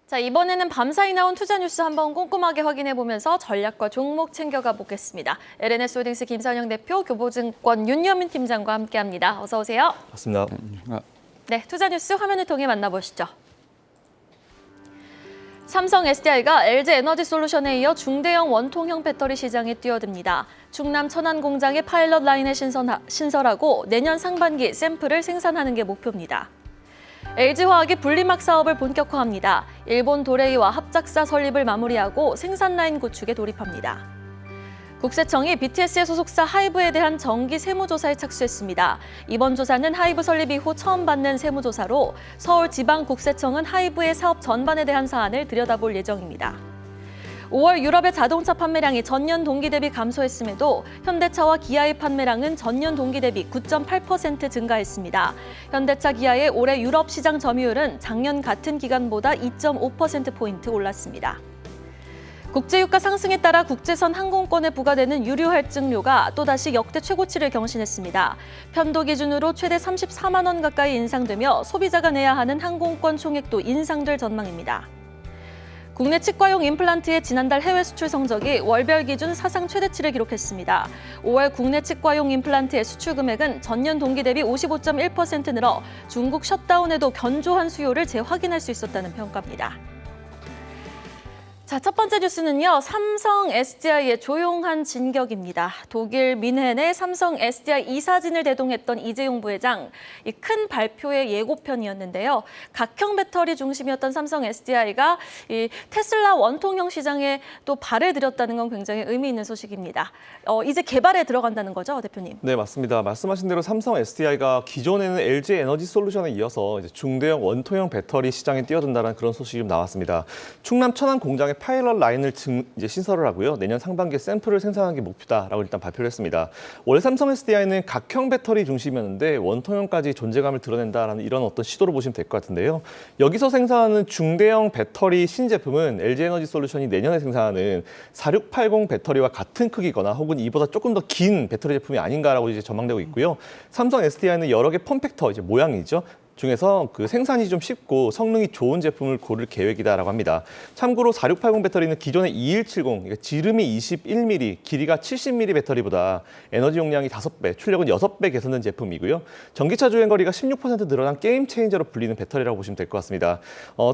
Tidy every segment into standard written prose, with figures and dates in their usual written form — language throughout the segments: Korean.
자, 이번에는 밤사이 나온 투자 뉴스 한번 꼼꼼하게 확인해보면서 전략과 종목 챙겨가 보겠습니다. LNS홀딩스 김선영 대표, 교보증권 윤여민 팀장과 함께합니다. 어서 오세요. 맞습니다. 네, 투자 뉴스 화면을 통해 만나보시죠. 삼성 SDI가 LG 에너지솔루션에 이어 중대형 원통형 배터리 시장에 뛰어듭니다. 충남 천안 공장의 파일럿 라인을 신설하고 내년 상반기 샘플을 생산하는 게 목표입니다. LG화학이 분리막 사업을 본격화합니다. 일본 도레이와 합작사 설립을 마무리하고 생산 라인 구축에 돌입합니다. 국세청이 BTS의 소속사 하이브에 대한 정기 세무조사에 착수했습니다. 이번 조사는 하이브 설립 이후 처음 받는 세무조사로 서울지방국세청은 하이브의 사업 전반에 대한 사안을 들여다볼 예정입니다. 5월 유럽의 자동차 판매량이 전년 동기 대비 감소했음에도 현대차와 기아의 판매량은 전년 동기 대비 9.8% 증가했습니다. 현대차 기아의 올해 유럽 시장 점유율은 작년 같은 기간보다 2.5%포인트 올랐습니다. 국제유가 상승에 따라 국제선 항공권에 부과되는 유류 할증료가 또다시 역대 최고치를 경신했습니다. 편도 기준으로 최대 34만 원 가까이 인상되며 소비자가 내야 하는 항공권 총액도 인상될 전망입니다. 국내 치과용 임플란트의 지난달 해외 수출 성적이 월별 기준 사상 최대치를 기록했습니다. 5월 국내 치과용 임플란트의 수출 금액은 전년 동기 대비 55.1% 늘어 중국 셧다운에도 견조한 수요를 재확인할 수 있었다는 평가입니다. 자, 첫 번째 뉴스는요. 삼성 SDI의 조용한 진격입니다. 독일 민헨의 삼성 SDI 이사진을 대동했던 이재용 부회장, 이 큰 발표의 예고편이었는데요. 각형 배터리 중심이었던 삼성 SDI가 이 테슬라 원통형 시장에 또 발을 들였다는 건 굉장히 의미 있는 소식입니다. 이제 개발에 들어간다는 거죠, 대표님? 네, 맞습니다. 말씀하신 대로 삼성 SDI가 기존에는 LG 에너지 솔루션에 이어서 이제 중대형 원통형 배터리 시장에 뛰어든다는 그런 소식이 좀 나왔습니다. 충남 천안 공장의 파일럿 라인을 이제 신설을 하고요. 내년 상반기에 샘플을 생산하는 게 목표다라고 일단 발표를 했습니다. 원래 삼성 SDI는 각형 배터리 중심이었는데 원통형까지 존재감을 드러낸다라는 이런 어떤 시도로 보시면 될 것 같은데요. 여기서 생산하는 중대형 배터리 신제품은 LG 에너지 솔루션이 내년에 생산하는 4680 배터리와 같은 크기거나 혹은 이보다 조금 더 긴 배터리 제품이 아닌가라고 이제 전망되고 있고요. 삼성 SDI는 여러 개 폼팩터 이제 모양이죠. 중에서 그 생산이 좀 쉽고 성능이 좋은 제품을 고를 계획이다라고 합니다. 참고로 4680 배터리는 기존의 2170, 그러니까 지름이 21mm, 길이가 70mm 배터리보다 에너지 용량이 5배, 출력은 6배 개선된 제품이고요. 전기차 주행거리가 16% 늘어난 게임 체인저로 불리는 배터리라고 보시면 될 것 같습니다.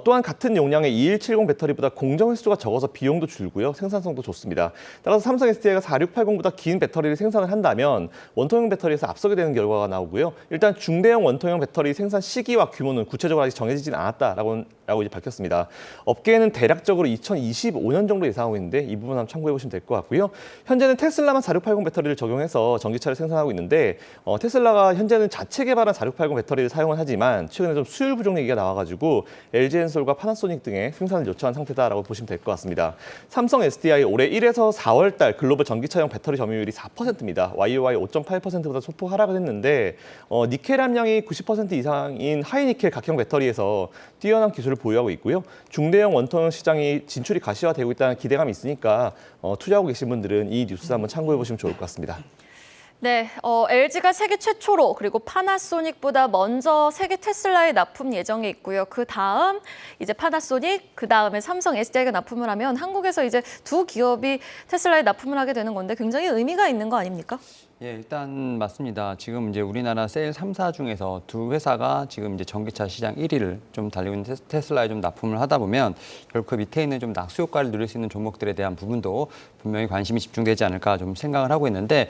또한 같은 용량의 2170 배터리보다 공정 횟수가 적어서 비용도 줄고요. 생산성도 좋습니다. 따라서 삼성 SDI가 4680보다 긴 배터리를 생산을 한다면 원통형 배터리에서 앞서게 되는 결과가 나오고요. 일단 중대형 원통형 배터리 생산 시기와 규모는 구체적으로 아직 정해지진 않았다라고 이제 밝혔습니다. 업계에는 대략적으로 2025년 정도 예상하고 있는데 이 부분 한번 참고해 보시면 될 것 같고요. 현재는 테슬라만 4680 배터리를 적용해서 전기차를 생산하고 있는데 테슬라가 현재는 자체 개발한 4680 배터리를 사용을 하지만 최근에 좀 수율 부족 얘기가 나와가지고 LG엔솔과 파나소닉 등의 생산을 요청한 상태다라고 보시면 될 것 같습니다. 삼성 SDI 올해 1에서 4월 달 글로벌 전기차용 배터리 점유율이 4%입니다. YOY 5.8%보다 소폭 하락을 했는데 니켈 함량이 90% 이상인 하이니켈 각형 배터리에서 뛰어난 기술을 보유하고 있고요. 중대형 원통형 시장이 진출이 가시화되고 있다는 기대감이 있으니까 투자하고 계신 분들은 이 뉴스 한번 참고해 보시면 좋을 것 같습니다. 네, LG가 세계 최초로 그리고 파나소닉보다 먼저 세계 테슬라에 납품 예정에 있고요. 그 다음 이제 파나소닉, 그 다음에 삼성 SDI가 납품을 하면 한국에서 이제 두 기업이 테슬라에 납품을 하게 되는 건데 굉장히 의미가 있는 거 아닙니까? 예, 일단 맞습니다. 지금 이제 우리나라 셀 3사 중에서 두 회사가 지금 이제 전기차 시장 1위를 좀 달리고 있는 테슬라에 좀 납품을 하다 보면 결국 그 밑에 있는 좀 낙수 효과를 누릴 수 있는 종목들에 대한 부분도 분명히 관심이 집중되지 않을까 좀 생각을 하고 있는데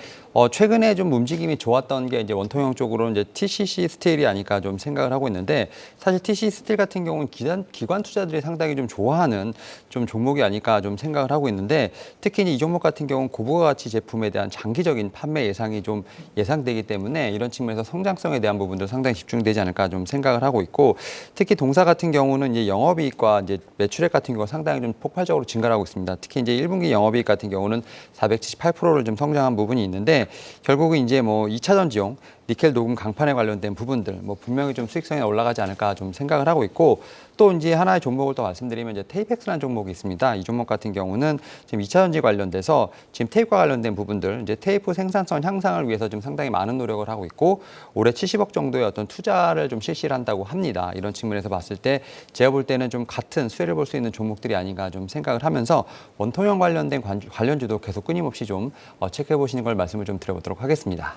최근에 좀 움직임이 좋았던 게 이제 원통형 쪽으로 이제 TCC 스틸이 아닐까 좀 생각을 하고 있는데 사실 TCC 스틸 같은 경우는 기관 투자들이 상당히 좀 좋아하는 좀 종목이 아닐까 좀 생각을 하고 있는데 특히 이 종목 같은 경우는 고부가 가치 제품에 대한 장기적인 판매 예상이 좀 예상되기 때문에 이런 측면에서 성장성에 대한 부분도 상당히 집중되지 않을까 좀 생각을 하고 있고 특히 동사 같은 경우는 이제 영업이익과 이제 매출액 같은 경우 상당히 좀 폭발적으로 증가하고 있습니다. 특히 이제 1분기 영업이익 같은 경우는 478%를 좀 성장한 부분이 있는데 결국은 이제 뭐 2차 전지용 니켈 녹음 강판에 관련된 부분들 뭐 분명히 좀 수익성이 올라가지 않을까 좀 생각을 하고 있고 또 이제 하나의 종목을 또 말씀드리면 이제 테이펙스라는 종목이 있습니다. 이 종목 같은 경우는 지금 2차 전지 관련돼서 지금 테이프와 관련된 부분들 이제 테이프 생산성 향상을 위해서 좀 상당히 많은 노력을 하고 있고 올해 70억 정도의 어떤 투자를 좀 실시를 한다고 합니다. 이런 측면에서 봤을 때 제가 볼 때는 좀 같은 수혜를 볼 수 있는 종목들이 아닌가 좀 생각을 하면서 원통형 관련된 관련주도 계속 끊임없이 좀 체크해 보시는 걸 말씀을 좀 드려보도록 하겠습니다.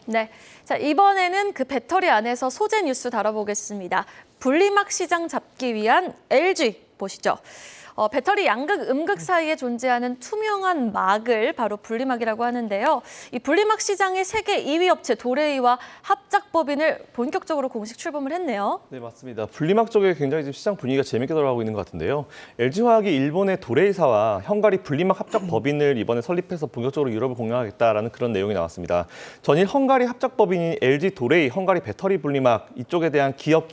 네, 자 이번에는 그 배터리 안에서 소재 뉴스 다뤄보겠습니다. 분리막 시장 잡기 위한 LG 보시죠. 배터리 양극, 음극 사이에 존재하는 투명한 막을 바로 분리막이라고 하는데요. 이 분리막 시장의 세계 2위 업체 도레이와 합작법인을 본격적으로 공식 출범을 했네요. 네, 맞습니다. 분리막 쪽에 굉장히 지금 시장 분위기가 재밌게 돌아가고 있는 것 같은데요. LG화학이 일본의 도레이사와 헝가리 분리막 합작 법인을 이번에 설립해서 본격적으로 유럽을 공략하겠다라는 그런 내용이 나왔습니다. 전일 헝가리 합작 법인인 LG 도레이, 헝가리 배터리 분리막 이쪽에 대한 기업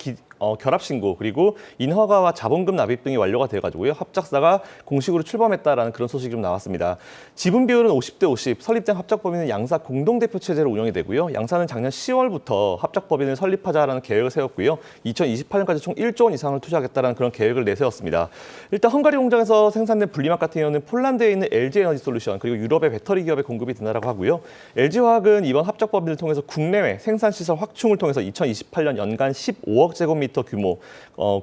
결합 신고 그리고 인허가와 자본금 납입 등이 완료가 돼가지고요. 합작사가 공식으로 출범했다라는 그런 소식이 좀 나왔습니다. 지분 비율은 50대 50, 설립된 합작법인은 양사 공동대표 체제로 운영이 되고요. 양사는 작년 10월부터 합작법인을 설립하자라는 계획을 세웠고요. 2028년까지 총 1조 원 이상을 투자하겠다는 그런 계획을 내세웠습니다. 일단 헝가리 공장에서 생산된 분리막 같은 경우는 폴란드에 있는 LG에너지솔루션 그리고 유럽의 배터리 기업에 공급이 된다고 하고요. LG화학은 이번 합작법인을 통해서 국내외 생산시설 확충을 통해서 2028년 연간 15억 제곱미터 규모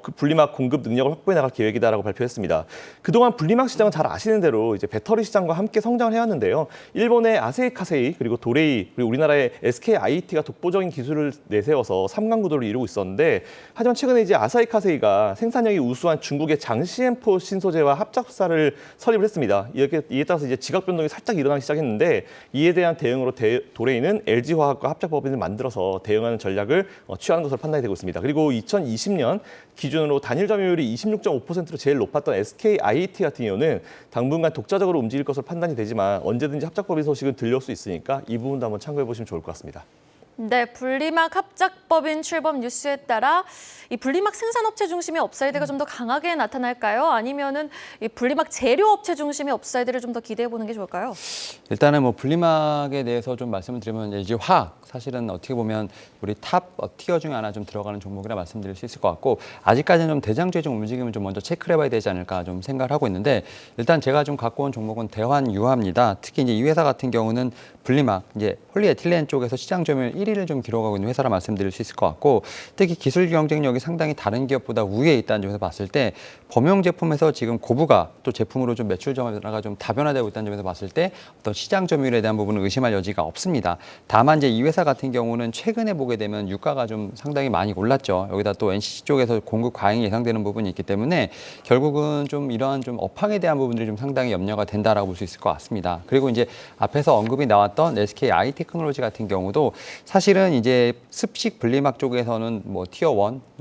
그 분리막 공급 능력을 확보해 나갈 계획이다라고 발표했습니다. 그동안 분리막 시장은 잘 아시는 대로 이제 배터리 시장과 함께 성장을 해왔는데요. 일본의 아세이 카세이 그리고 도레이 그리고 우리나라의 SKIT가 독보적인 기술을 내세워서 3강 구도를 이루고 있었는데 하지만 최근에 이제 아사히 카세이가 생산력이 우수한 중국의 장시엠포 신소재와 합작사를 설립을 했습니다. 이에 따라서 이제 지각 변동이 살짝 일어나기 시작했는데 이에 대한 대응으로 도레이는 LG화학과 합작법인을 만들어서 대응하는 전략을 취하는 것으로 판단이 되고 있습니다. 그리고 2020년 기준으로 단일 점유율이 26.5%로 제일 높았던 SKIT 같은 경우는 당분간 독자적으로 움직일 것으로 판단이 되지만 언제든지 합작법인 소식은 들려올 수 있으니까 이 부분도 한번 참고해 보시면 좋을 것 같습니다. 네, 분리막 합작법인 출범 뉴스에 따라 이 분리막 생산업체 중심의 업사이드가 좀 더 강하게 나타날까요? 아니면은 이 분리막 재료업체 중심의 업사이드를 좀 더 기대해 보는 게 좋을까요? 일단은 뭐 분리막에 대해서 좀 말씀을 드리면 LG화학 사실은 어떻게 보면 우리 탑 티어 중에 하나 좀 들어가는 종목이라 말씀드릴 수 있을 것 같고 아직까지는 좀 대장주의 좀 움직임을 좀 먼저 체크를 해봐야 되지 않을까 좀 생각을 하고 있는데 일단 제가 좀 갖고 온 종목은 대환유화입니다. 특히 이제 이 회사 같은 경우는 분리막 이제 폴리에틸렌 쪽에서 시장 점유율 1위를 좀 기록하고 있는 회사라 말씀드릴 수 있을 것 같고 특히 기술 경쟁력이 상당히 다른 기업보다 우위에 있다는 점에서 봤을 때 범용 제품에서 지금 고부가 또 제품으로 좀 매출 전환가 좀 다변화되고 있다는 점에서 봤을 때 어떤 시장 점유율에 대한 부분은 의심할 여지가 없습니다. 다만 이제 이 회사 같은 경우는 최근에 보게 되면 유가가 좀 상당히 많이 올랐죠. 여기다 또 NCC 쪽에서 공급 과잉이 예상되는 부분이 있기 때문에 결국은 좀 이러한 좀 업황에 대한 부분들이 좀 상당히 염려가 된다라고 볼 수 있을 것 같습니다. 그리고 이제 앞에서 언급이 나왔던 SKI 테크놀로지 같은 경우도 사실은 이제 습식 분리막 쪽에서는 뭐 티어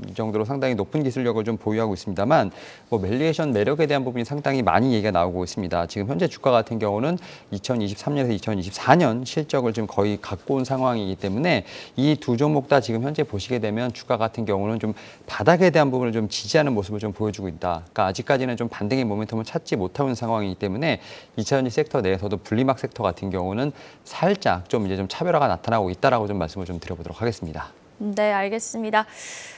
1 정도로 상당히 높은 기술력을 좀 보유하고 있습니다만 뭐 밸류에이션 매력에 대한 부분이 상당히 많이 얘기가 나오고 있습니다. 지금 현재 주가 같은 경우는 2023년에서 2024년 실적을 지금 거의 갖고 온 상황이기 때문에 이 두 종목 다 지금 현재 보시게 되면 주가 같은 경우는 좀 바닥에 대한 부분을 좀 지지하는 모습을 좀 보여주고 있다. 그러니까 아직까지는 좀 반등의 모멘텀을 찾지 못하고 있는 상황이기 때문에 2차 전지 섹터 내에서도 분리막 섹터 같은 경우는 살짝 좀 이제 좀 차별화가 나타나고 있다라고 좀 말씀을 좀 드려보도록 하겠습니다. 네, 알겠습니다.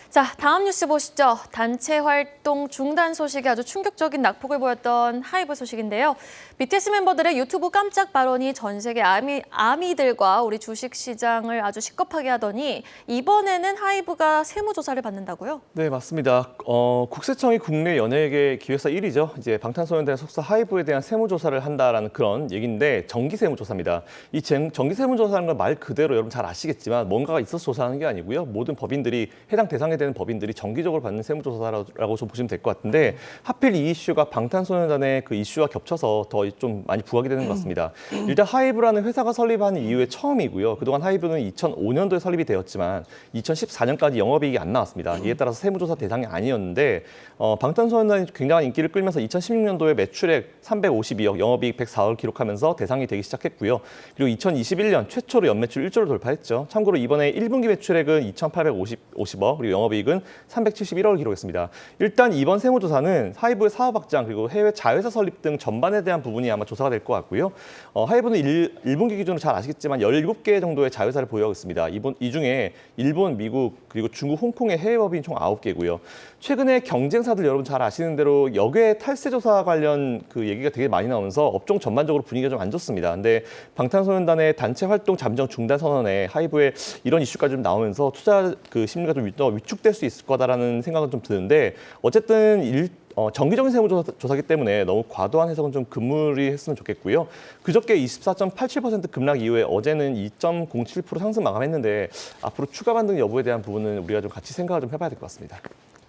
자, 다음 뉴스 보시죠. 단체 활동 중단 소식이 아주 충격적인 낙폭을 보였던 하이브 소식인데요. BTS 멤버들의 유튜브 깜짝 발언이 전 세계 아미들과 우리 주식시장을 아주 시겁하게 하더니 이번에는 하이브가 세무조사를 받는다고요? 네, 맞습니다. 국세청이 국내 연예계 기획사 1위죠. 이제 방탄소년단 속사 하이브에 대한 세무조사를 한다라는 그런 얘기인데 정기세무조사입니다. 이 정기세무조사라는 건 말 그대로 여러분 잘 아시겠지만 뭔가가 있어서 조사하는 게 아니고요. 모든 법인들이 해당 대상에 되는 법인들이 정기적으로 받는 세무조사라고 좀 보시면 될 것 같은데 하필 이 이슈가 방탄소년단의 그 이슈와 겹쳐서 더 좀 많이 부각이 되는 것 같습니다. 일단 하이브라는 회사가 설립한 이후에 처음이고요. 그동안 하이브는 2005년도에 설립이 되었지만 2014년까지 영업이익이 안 나왔습니다. 이에 따라서 세무조사 대상이 아니었는데 방탄소년단이 굉장한 인기를 끌면서 2016년도에 매출액 352억, 영업이익 104억을 기록하면서 대상이 되기 시작했고요. 그리고 2021년 최초로 연매출 1조를 돌파했죠. 참고로 이번에 1분기 매출액은 2,850억, 그리고 영업이익 영업이익은 371억을 기록했습니다. 일단 이번 세무조사는 하이브의 사업 확장 그리고 해외 자회사 설립 등 전반에 대한 부분이 아마 조사가 될 것 같고요. 하이브는 1분기 기준으로 잘 아시겠지만 17개 정도의 자회사를 보유하고 있습니다. 이 중에 일본, 미국, 그리고 중국, 홍콩의 해외법인 총 9개고요. 최근에 경쟁사들 여러분 잘 아시는 대로 역외 탈세 조사 관련 그 얘기가 되게 많이 나오면서 업종 전반적으로 분위기가 좀 안 좋습니다. 근데 방탄소년단의 단체 활동 잠정 중단 선언에 하이브에 이런 이슈까지 좀 나오면서 투자 그 심리가 좀 위축될 수 있을 거다라는 생각은 좀 드는데 어쨌든 정기적인 세무조사기 때문에 너무 과도한 해석은 좀 금물이 했으면 좋겠고요. 그저께 24.87% 급락 이후에 어제는 2.07% 상승 마감했는데 앞으로 추가 반등 여부에 대한 부분은 우리가 좀 같이 생각을 좀 해봐야 될 것 같습니다.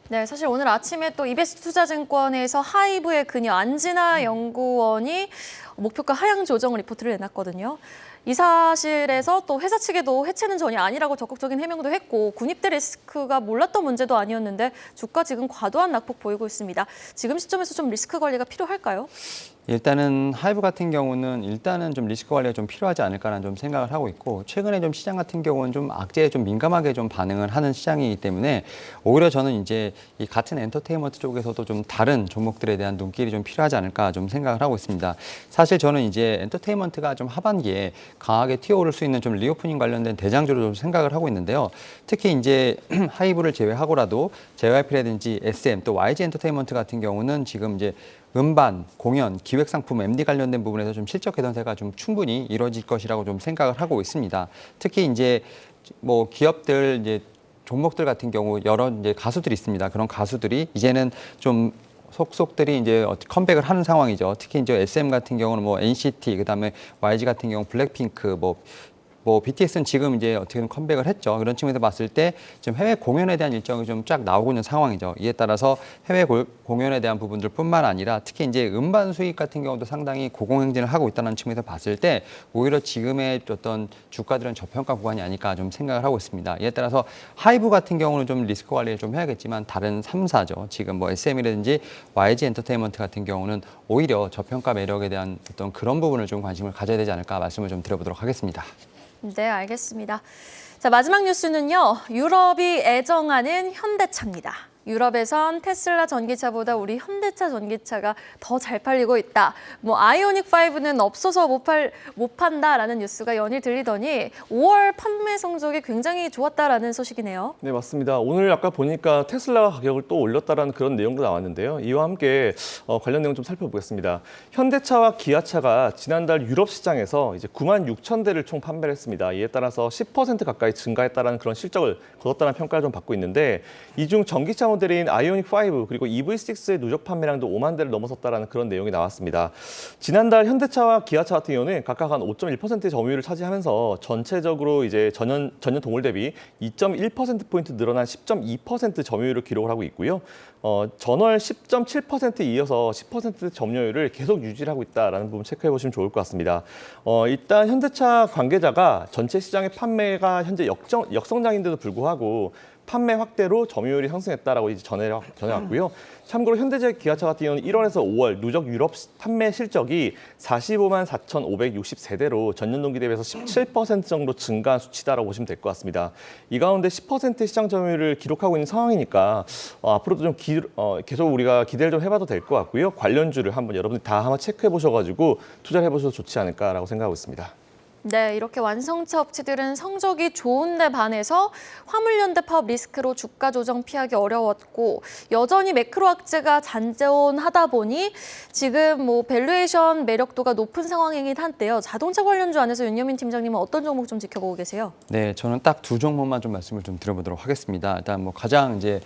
네, 사실 오늘 아침에 또 이베스트 투자증권에서 하이브의 그녀 안진아 연구원이 목표가 하향 조정 리포트를 내놨거든요. 이 사실에서 또 회사 측에도 해체는 전혀 아니라고 적극적인 해명도 했고 군입대 리스크가 몰랐던 문제도 아니었는데 주가 지금 과도한 낙폭 보이고 있습니다. 지금 시점에서 좀 리스크 관리가 필요할까요? 일단은 하이브 같은 경우는 일단은 좀 리스크 관리가 좀 필요하지 않을까라는 좀 생각을 하고 있고 최근에 좀 시장 같은 경우는 좀 악재에 좀 민감하게 좀 반응을 하는 시장이기 때문에 오히려 저는 이제 이 같은 엔터테인먼트 쪽에서도 좀 다른 종목들에 대한 눈길이 좀 필요하지 않을까 좀 생각을 하고 있습니다. 사실 저는 이제 엔터테인먼트가 좀 하반기에 강하게 튀어오를 수 있는 좀 리오프닝 관련된 대장주로 좀 생각을 하고 있는데요. 특히 이제 하이브를 제외하고라도 JYP라든지 SM 또 YG 엔터테인먼트 같은 경우는 지금 이제 음반, 공연, 기획상품, MD 관련된 부분에서 좀 실적 개선세가 좀 충분히 이루어질 것이라고 좀 생각을 하고 있습니다. 특히 이제 뭐 기업들 이제 종목들 같은 경우 여러 이제 가수들이 있습니다. 그런 가수들이 이제는 좀 속속들이 이제 컴백을 하는 상황이죠. 특히 이제 SM 같은 경우는 뭐 NCT, 그다음에 YG 같은 경우 블랙핑크, 뭐 BTS는 지금 이제 어떻게든 컴백을 했죠. 그런 측면에서 봤을 때 지금 해외 공연에 대한 일정이 좀 쫙 나오고 있는 상황이죠. 이에 따라서 해외 공연에 대한 부분들뿐만 아니라 특히 이제 음반 수익 같은 경우도 상당히 고공행진을 하고 있다는 측면에서 봤을 때 오히려 지금의 어떤 주가들은 저평가 구간이 아닐까 좀 생각을 하고 있습니다. 이에 따라서 하이브 같은 경우는 좀 리스크 관리를 좀 해야겠지만 다른 3사죠. 지금 뭐 SM이라든지 YG 엔터테인먼트 같은 경우는 오히려 저평가 매력에 대한 어떤 그런 부분을 좀 관심을 가져야 되지 않을까 말씀을 좀 드려보도록 하겠습니다. 네, 알겠습니다. 자, 마지막 뉴스는요. 유럽이 애정하는 현대차입니다. 유럽에선 테슬라 전기차보다 우리 현대차 전기차가 더 잘 팔리고 있다. 뭐 아이오닉 5는 없어서 못 판다라는 뉴스가 연일 들리더니 5월 판매 성적이 굉장히 좋았다라는 소식이네요. 네, 맞습니다. 오늘 아까 보니까 테슬라가 가격을 또 올렸다라는 그런 내용도 나왔는데요. 이와 함께 관련 내용 좀 살펴보겠습니다. 현대차와 기아차가 지난달 유럽 시장에서 이제 96,000대를 총 판매를 했습니다. 이에 따라서 10% 가까이 증가했다라는 그런 실적을 거뒀다는 평가를 좀 받고 있는데 이 중 전기차 모델인 아이오닉 5 그리고 EV6의 누적 판매량도 5만 대를 넘어섰다라는 그런 내용이 나왔습니다. 지난달 현대차와 기아차 같은 경우는 각각 한 5.1%의 점유율을 차지하면서 전체적으로 이제 전년 동월 대비 2.1%포인트 늘어난 10.2% 점유율을 기록을 하고 있고요. 전월 10.7%에 이어서 10% 점유율을 계속 유지하고 있다라는 부분 체크해 보시면 좋을 것 같습니다. 일단 현대차 관계자가 전체 시장의 판매가 현재 역성장인데도 불구하고 판매 확대로 점유율이 상승했다라고 이제 전해왔고요. 참고로 현대제 기아차 같은 경우는 1월에서 5월 누적 유럽 판매 실적이 45만 4,560세대로 전년 동기 대비해서 17% 정도 증가한 수치다라고 보시면 될 것 같습니다. 이 가운데 10% 시장 점유율을 기록하고 있는 상황이니까 앞으로도 좀 계속 우리가 기대를 좀 해봐도 될 것 같고요. 관련주를 한번 여러분들 다 한번 체크해 보셔가지고 투자를 해보셔도 좋지 않을까라고 생각하고 있습니다. 네, 이렇게 완성차 업체들은 성적이 좋은데 반해서 화물연대 파업 리스크로 주가 조정 피하기 어려웠고 여전히 매크로 악재가 잔존하다 보니 지금 뭐 밸류에이션 매력도가 높은 상황이긴 한데요. 자동차 관련주 안에서 윤여민 팀장님은 어떤 종목 좀 지켜보고 계세요? 네, 저는 딱 두 종목만 좀 말씀을 좀 드려보도록 하겠습니다. 일단 뭐 가장 이제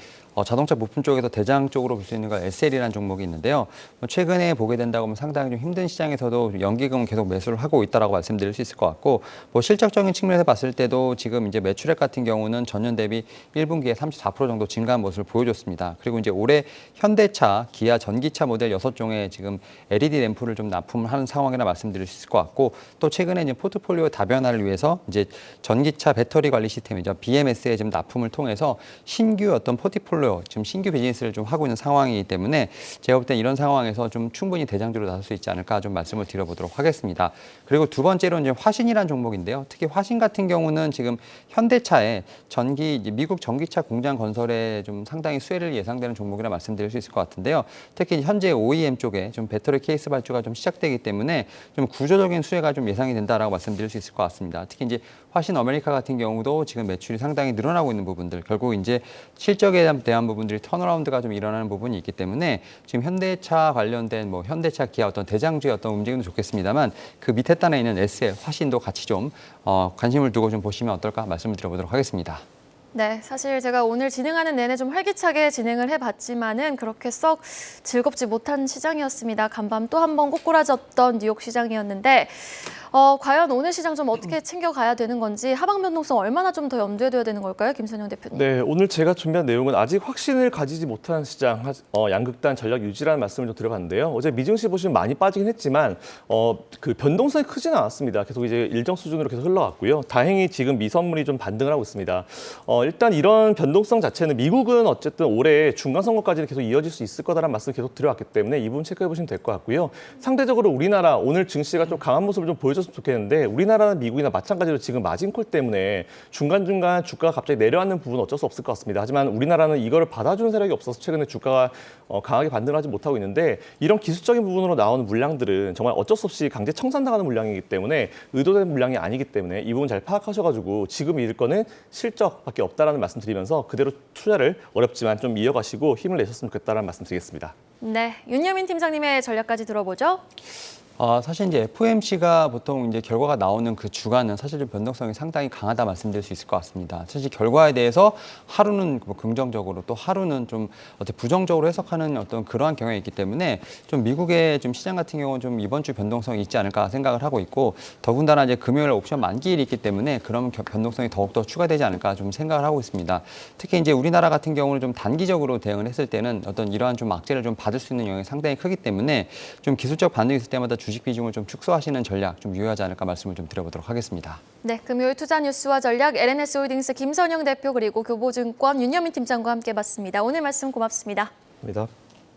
자동차 부품 쪽에서 대장적으로 볼 수 있는 건 SL이라는 종목이 있는데요. 최근에 보게 된다고 하면 상당히 좀 힘든 시장에서도 연기금 계속 매수를 하고 있다라고 말씀드릴 수 있을 것 같고, 뭐 실적적인 측면에서 봤을 때도 지금 이제 매출액 같은 경우는 전년 대비 1분기에 34% 정도 증가한 모습을 보여줬습니다. 그리고 이제 올해 현대차, 기아 전기차 모델 6종에 지금 LED 램프를 좀 납품을 하는 상황이라 말씀드릴 수 있을 것 같고, 또 최근에 이제 포트폴리오 다변화를 위해서 이제 전기차 배터리 관리 시스템이죠. BMS에 지금 납품을 통해서 신규 어떤 포트폴리오 포트폴리오 지금 신규 비즈니스를 좀 하고 있는 상황이기 때문에 제가 볼 때 이런 상황에서 좀 충분히 대장주로 나설 수 있지 않을까 좀 말씀을 드려보도록 하겠습니다. 그리고 두 번째로 이제 화신이라는 종목인데요. 특히 화신 같은 경우는 지금 현대차의 미국 전기차 공장 건설에 좀 상당히 수혜를 예상되는 종목이라 말씀드릴 수 있을 것 같은데요. 특히 현재 OEM 쪽에 좀 배터리 케이스 발주가 좀 시작되기 때문에 좀 구조적인 수혜가 좀 예상이 된다라고 말씀드릴 수 있을 것 같습니다. 특히 이제 화신 아메리카 같은 경우도 지금 매출이 상당히 늘어나고 있는 부분들, 결국 이제 실적에 대한 부분들이 턴어라운드가 좀 일어나는 부분이 있기 때문에 지금 현대차 관련된 현대차, 기아 어떤 대장주의 어떤 움직임도 좋겠습니다만 그 밑에 단에 있는 SL, 화신도 같이 좀 관심을 두고 좀 보시면 어떨까 말씀을 드려보도록 하겠습니다. 네, 사실 제가 오늘 진행하는 내내 좀 활기차게 진행을 해봤지만은 그렇게 썩 즐겁지 못한 시장이었습니다. 간밤 또 한 번 꼬꾸라졌던 뉴욕 시장이었는데 과연 오늘 시장 좀 어떻게 챙겨가야 되는 건지 하방 변동성 얼마나 좀 더 염두에 둬야 되는 걸까요, 김선영 대표님? 네, 오늘 제가 준비한 내용은 아직 확신을 가지지 못한 시장, 양극단 전략 유지라는 말씀을 좀 드려봤는데요. 어제 미증시 보시면 많이 빠지긴 했지만 그 변동성이 크지는 않았습니다. 계속 이제 일정 수준으로 계속 흘러왔고요. 다행히 지금 미선물이 좀 반등을 하고 있습니다. 일단 이런 변동성 자체는 미국은 어쨌든 올해 중간 선거까지는 계속 이어질 수 있을 거다라는 말씀을 계속 드려왔기 때문에 이 부분 체크해 보시면 될 것 같고요. 상대적으로 우리나라 오늘 증시가 좀 강한 모습을 좀 보여줬으면 좋겠는데 우리나라는 미국이나 마찬가지로 지금 마진콜 때문에 중간중간 주가가 갑자기 내려앉는 부분은 어쩔 수 없을 것 같습니다. 하지만 우리나라는 이거를 받아주는 세력이 없어서 최근에 주가가 강하게 반등하지 못하고 있는데 이런 기술적인 부분으로 나오는 물량들은 정말 어쩔 수 없이 강제 청산당하는 물량이기 때문에 의도된 물량이 아니기 때문에 이 부분 잘 파악하셔가지고 지금 잃을 거는 실적밖에 없다라는 말씀 드리면서 그대로 투자를 어렵지만 좀 이어가시고 힘을 내셨으면 좋겠다라는 말씀 드리겠습니다. 네, 윤여민 팀장님의 전략까지 들어보죠. 사실 이제 FOMC가 보통 이제 결과가 나오는 그 주간은 사실 좀 변동성이 상당히 강하다 말씀드릴 수 있을 것 같습니다. 사실 결과에 대해서 하루는 긍정적으로 또 하루는 좀 어떻게 부정적으로 해석하는 어떤 그러한 경향이 있기 때문에 좀 미국의 좀 시장 같은 경우는 좀 이번 주 변동성이 있지 않을까 생각을 하고 있고 더군다나 이제 금요일 옵션 만기일이 있기 때문에 그런 변동성이 더욱더 추가되지 않을까 좀 생각을 하고 있습니다. 특히 이제 우리나라 같은 경우는 좀 단기적으로 대응을 했을 때는 어떤 이러한 좀 악재를 좀 받을 수 있는 영향이 상당히 크기 때문에 좀 기술적 반등이 있을 때마다 주식 비중을 좀 축소하시는 전략 좀 유효하지 않을까 말씀을 좀 드려보도록 하겠습니다. 네, 금요일 투자 뉴스와 전략 LNS홀딩스 김선영 대표 그리고 교보증권 윤여민 팀장과 함께 봤습니다. 오늘 말씀 고맙습니다. 감사합니다.